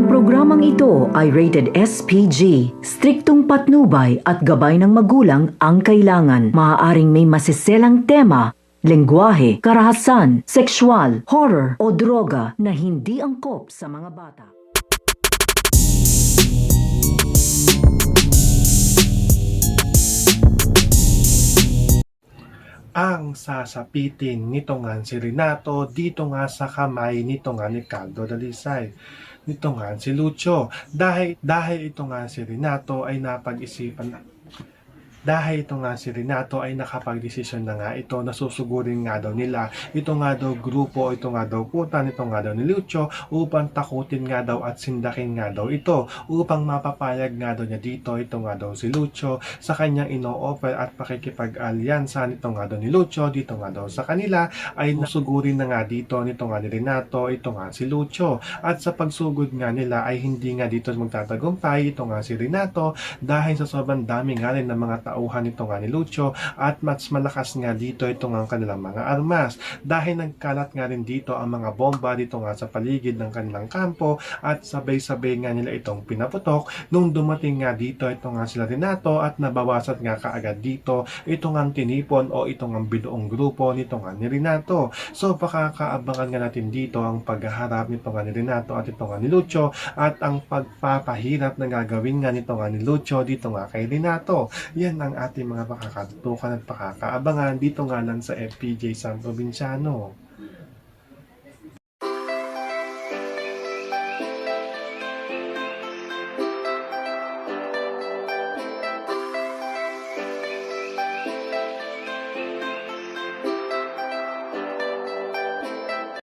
Ang programang ito ay rated SPG. Striktong patnubay at gabay ng magulang ang kailangan. Maaaring may masiselang tema, lengguwahe, karahasan, sexual, horror o droga na hindi angkop sa mga bata. Ang sasapitin nito nga si Renato dito nga sa kamay nito nga ni Caldo Dalisay. Nito nga si Lucio. Dahil ito nga si Renato ay dahil ito nga si Renato ay nakapagdesisyon na nga ito na susugurin nga daw nila ito nga daw grupo, ito nga daw kutan, ito nga daw ni Lucio upang takutin nga daw at sindakin nga daw ito upang mapapayag nga daw niya dito ito nga daw si Lucio sa kanyang ino-offer at pakikipag-alyansa nito nga daw ni Lucio dito nga daw sa kanila ay nasugurin na nga dito nito nga ni Renato ito nga si Lucio at sa pagsugod nga nila ay hindi nga dito magtatagumpay ito nga si Renato dahil sa sobrang dami nga rin ng mga tauhan ito nga ni Lucio at mas malakas nga dito ito nga ang kanilang mga armas dahil nagkalat nga rin dito ang mga bomba dito nga sa paligid ng kanilang kampo at sabay-sabay nga nila itong pinaputok nung dumating nga dito ito nga sila Renato at nabawasan nga kaagad dito ito nga tinipon o ito nga binuong grupo nito nga ni Renato. So pakakaabangan nga natin dito ang paghaharap nito nga ni Renato at ito nga ni Lucio at ang pagpapahirap na gagawin nga nito nga ni Lucio dito nga kay Renato. Yan ang ating mga pakakatutukan at pakakaabangan dito nga lang sa FPJ San Provinciano.